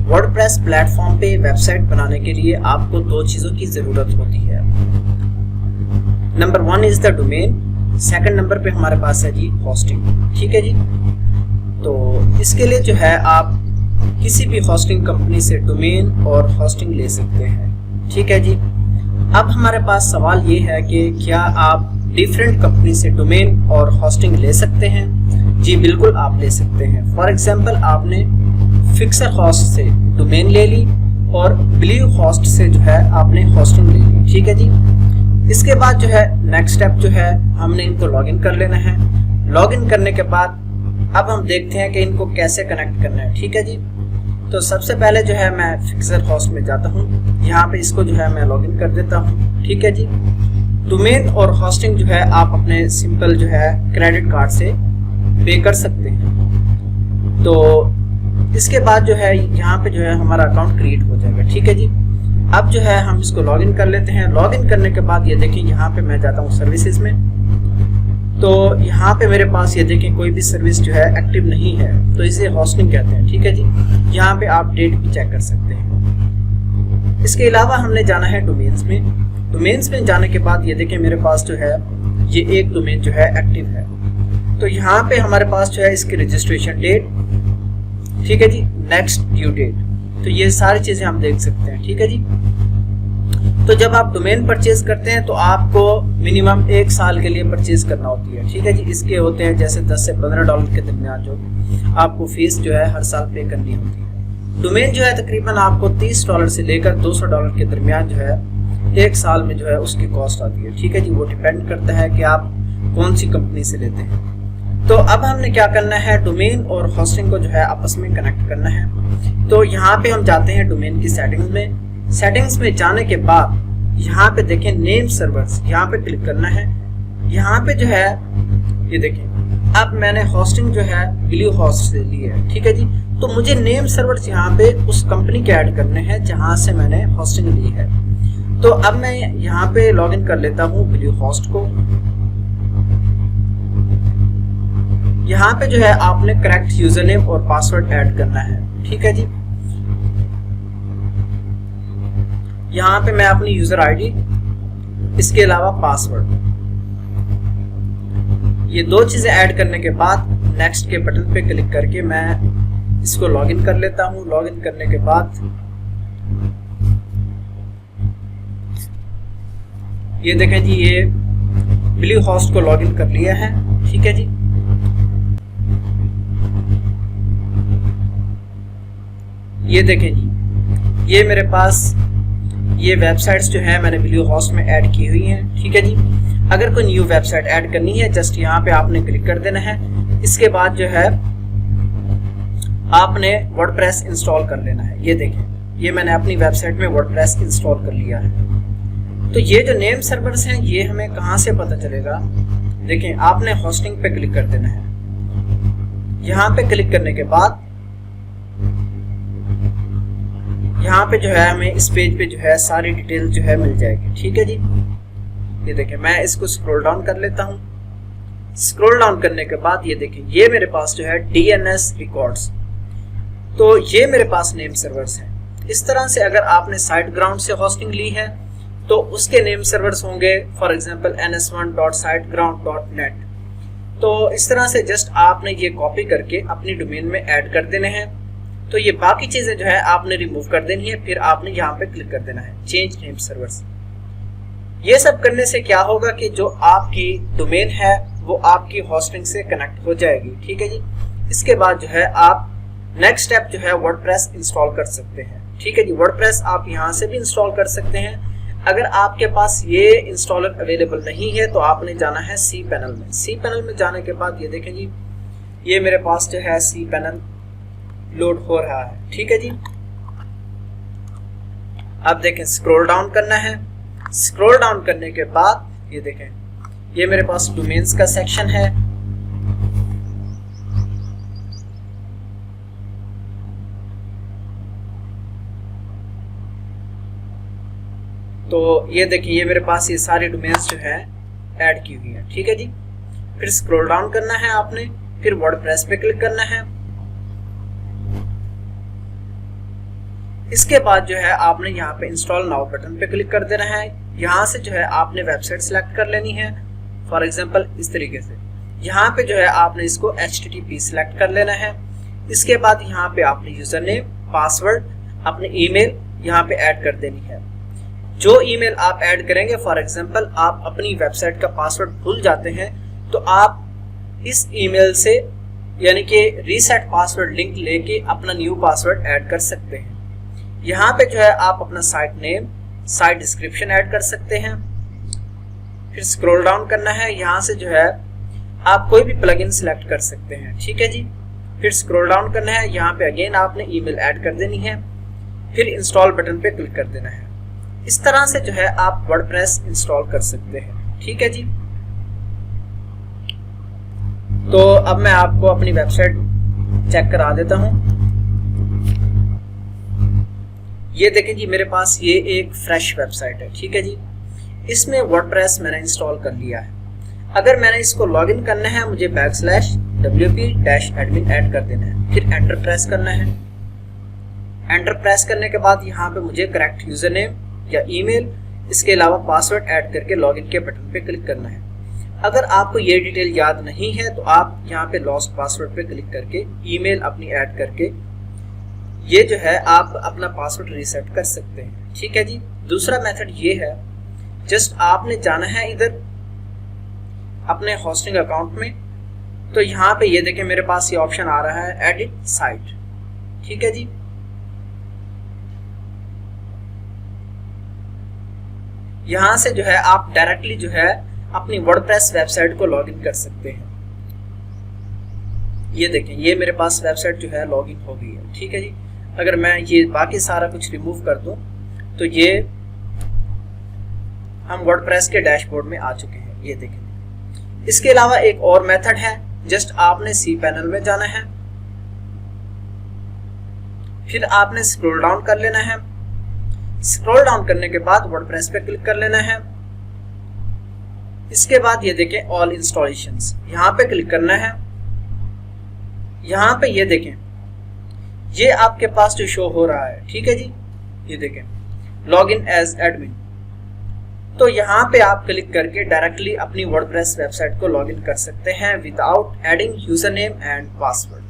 WordPress platform पे website बनाने के लिए आपको दो चीज़ों की ज़रूरत होती है। Number 1 is the domain, second number पे हमारे पास है जी होस्टिंग। ठीक है जी, तो इसके लिए जो है आप किसी भी होस्टिंग कंपनी से डोमेन और होस्टिंग ले सकते हैं। ठीक है जी, अब हमारे पास सवाल ये है कि क्या आप डिफरेंट कंपनी से डोमेन और होस्टिंग ले सकते हैं? जी बिल्कुल आप ले सकते हैं। फॉर एग्जांपल आपने फिक्सर होस्ट से डोमेन ले ली और ब्लू होस्ट से जो है आपने होस्टिंग ले ली। ठीक है जी, इसके बाद जो है नेक्स्ट स्टेप जो है हमने इनको लॉगिन कर लेना है। लॉगिन करने के बाद अब हम देखते हैं कि इनको कैसे कनेक्ट करना है। ठीक है जी, तो सबसे पहले जो है मैं फिक्सर होस्ट में जाता हूँ, यहाँ पे इसको जो है मैं लॉगिन कर देता हूँ। ठीक है जी, डोमेन और होस्टिंग जो है आप अपने सिंपल जो है क्रेडिट कार्ड से पे कर सकते हैं। तो इसके बाद जो है यहाँ पे जो है हमारा अकाउंट क्रिएट हो जाएगा। ठीक है जी, अब जो है हम इसको लॉगिन कर लेते हैं। लॉगिन करने के बाद ये देखिए यहाँ पे मैं जाता हूँ सर्विसेज में, तो यहाँ पे मेरे पास ये देखिए कोई भी सर्विस जो है एक्टिव नहीं है, तो इसे होस्टिंग कहते हैं। ठीक है जी, यहाँ पे आप डेट भी चेक कर सकते हैं। इसके अलावा हमने जाना है डोमेन्स में। डोमेन्स में जाने के बाद ये देखिए मेरे पास जो है ये एक डोमेन जो है एक्टिव है, तो यहाँ पे हमारे पास जो है इसकी रजिस्ट्रेशन डेट, ठीक है जी, नेक्स्ट ड्यू डेट, तो ये सारी चीजें हम देख सकते हैं। ठीक है जी, तो जब आप डोमेन परचेज करते हैं तो आपको मिनिमम 1 साल के लिए परचेज करना होती है। ठीक है जी, इसके होते हैं जैसे 10 से 15 डॉलर के दरमियान जो आपको फीस जो है हर साल पे करनी होती है। डोमेन जो है तकरीबन आपको 30 डॉलर से लेकर 200 डॉलर के दरमियान जो है 1 साल में जो है उसकी कॉस्ट आती है। ठीक है जी, वो डिपेंड करता है कि आप कौन सी कंपनी से लेते हैं। तो अब हमने क्या करना है, डोमेन और होस्टिंग को जो है आपस में कनेक्ट करना है। तो यहाँ पे हम जाते हैं डोमेन की सेटिंग्स में। सेटिंग्स में जाने के बाद यहाँ पे देखें नेम सर्वर्स, यहाँ पे क्लिक करना है। यहाँ पे जो है ये देखें अब मैंने होस्टिंग जो है ब्लू होस्ट से ली है। ठीक है जी, तो मुझे नेम सर्वर्स यहाँ पे उस कंपनी के ऐड करने हैं जहाँ से मैंने होस्टिंग ली है। तो अब मैं यहाँ पे लॉगिन कर लेता हूँ ब्लू होस्ट को। यहाँ पे जो है आपने करेक्ट यूजर नेम और पासवर्ड ऐड करना है। ठीक है जी, यहाँ पे मैं अपनी यूजर आईडी, इसके अलावा पासवर्ड, ये 2 चीजें ऐड करने के बाद नेक्स्ट के बटन पे क्लिक करके मैं इसको लॉगिन कर लेता हूँ। लॉगिन करने के बाद ये देखें जी ये ब्लू होस्ट को लॉगिन कर लिया है। ठीक है जी, ये देखें जी ये मेरे पास ये वेबसाइट्स जो है मैंने ब्लू होस्ट में ऐड की हुई हैं। ठीक है जी, अगर कोई न्यू वेबसाइट ऐड करनी है जस्ट यहाँ पे आपने क्लिक कर देना है। इसके बाद जो है आपने वर्डप्रेस इंस्टॉल कर लेना है। ये देखें ये मैंने अपनी वेबसाइट में वर्डप्रेस इंस्टॉल कर लिया है। तो ये जो नेम सर्वर्स हैं ये हमें कहाँ से पता चलेगा, देखें आपने होस्टिंग पे क्लिक कर देना है। यहाँ पे क्लिक करने के बाद यहाँ पे जो है हमें इस पेज पे जो है सारी डिटेल जो है मिल जाएगी। ठीक है जी, ये देखें मैं इसको स्क्रॉल डाउन कर लेता हूँ। स्क्रॉल डाउन करने के बाद ये देखें ये मेरे पास जो है DNS रिकॉर्ड्स, तो ये मेरे पास नेम सर्वर्स हैं। इस तरह से अगर आपने SiteGround से होस्टिंग ली है तो उसके नेम सर्वर्स होंगे फॉर एग्जांपल ns1.siteground.net। तो इस तरह से जस्ट आपने ये कॉपी करके अपनी डोमेन में ऐड कर देने हैं। तो ये बाकी चीजें जो है आपने रिमूव कर देनी है, फिर आपने यहाँ पे क्लिक कर देना है चेंज नेम सर्वर्स। ये सब करने से क्या होगा कि जो आपकी डोमेन है वो आपकी होस्टिंग से कनेक्ट हो जाएगी। ठीक है जी, इसके बाद जो है आप नेक्स्ट स्टेप जो है वर्डप्रेस इंस्टॉल कर सकते हैं। ठीक है जी, वर्डप्रेस आप यहाँ से भी इंस्टॉल कर सकते हैं। अगर आपके पास ये इंस्टॉलर अवेलेबल नहीं है तो आपने जाना है cPanel में। cPanel में जाने के बाद ये देखें जी ये मेरे पास जो है cPanel लोड हो रहा है। ठीक है जी, अब देखें स्क्रॉल डाउन करना है। स्क्रॉल डाउन करने के बाद ये देखें ये मेरे पास डोमेन्स का सेक्शन है। तो ये देखिए ये मेरे पास ये सारे डोमेन्स जो है ऐड की हुई है। ठीक है जी, फिर स्क्रॉल डाउन करना है आपने, फिर वर्डप्रेस पे क्लिक करना है। इसके बाद जो है आपने यहाँ पे इंस्टॉल नाउ बटन पे क्लिक कर देना है। यहाँ से जो है आपने वेबसाइट सेलेक्ट कर लेनी है, फॉर एग्जांपल इस तरीके से। यहाँ पे जो है आपने इसको HTTP सेलेक्ट कर लेना है। इसके बाद यहाँ पे आपने यूजर नेम, पासवर्ड, अपने ईमेल यहाँ पे ऐड कर देनी है। जो ईमेल आप ऐड करेंगे, फॉर एग्जांपल आप अपनी वेबसाइट का पासवर्ड भूल जाते हैं तो आप इस ईमेल से यानी कि रीसेट पासवर्ड लिंक लेके अपना न्यू पासवर्ड ऐड कर सकते हैं। यहाँ पे जो है आप अपना site name, site description add कर सकते हैं। फिर स्क्रॉल डाउन करना है, यहाँ से जो है आप कोई भी प्लगइन सिलेक्ट कर सकते हैं, ठीक है जी। फिर स्क्रॉल डाउन करना है, यहाँ पे अगेन आपने ईमेल ऐड कर देनी है, फिर इंस्टॉल बटन पे क्लिक कर देना है। इस तरह से जो है आप वर्डप्रेस इंस्टॉल कर सकते हैं, ठीक है जी। तो अब मैं आपको अपनी वेबसाइट चेक करा देता हूं। ये देखें जी, मेरे पास ये एक फ्रेश वेबसाइट है, ठीक है जी। इसमें वर्डप्रेस मैंने इंस्टॉल कर लिया है। अगर मैंने इसको लॉगिन करना है, मुझे /wp-admin ऐड कर देना है, फिर एंटर प्रेस करना है। एंटर प्रेस करने के बाद यहाँ पे मुझे करेक्ट यूजर नेम या ईमेल, इसके अलावा पासवर्ड ऐड करके लॉगिन के बटन पे क्लिक करना है। अगर आपको ये डिटेल याद नहीं है तो आप यहाँ पे लॉस्ट पासवर्ड पे क्लिक करके ईमेल अपनी ऐड करके ये जो है आप अपना पासवर्ड रीसेट कर सकते हैं, ठीक है जी। दूसरा मेथड ये है, जस्ट आपने जाना है इधर अपने होस्टिंग अकाउंट में, तो यहाँ पे ये देखें मेरे पास ये ऑप्शन आ रहा है एडिट साइट, ठीक है जी। यहाँ से जो है आप डायरेक्टली जो है अपनी वर्डप्रेस वेबसाइट को लॉगिन कर सकते हैं। ये देखें, ये मेरे पास वेबसाइट जो है लॉगिन हो गई है, ठीक है जी। अगर मैं ये बाकी सारा कुछ रिमूव कर दूं तो ये हम वर्डप्रेस के डैशबोर्ड में आ चुके हैं, ये देखें। इसके अलावा एक और मेथड है, जस्ट आपने सी पैनल में जाना है, फिर आपने स्क्रॉल डाउन कर लेना है। स्क्रॉल डाउन करने के बाद वर्डप्रेस पे क्लिक कर लेना है। इसके बाद ये देखें ऑल इंस्टॉलेशंस, यहाँ पे क्लिक करना है। यहाँ पे ये देखें, ये आपके पास जो शो हो रहा है, ठीक है जी। ये देखें लॉग इन एज एडमिन, तो यहाँ पे आप क्लिक करके डायरेक्टली अपनी वर्डप्रेस वेबसाइट को लॉगिन कर सकते हैं without adding user name and password.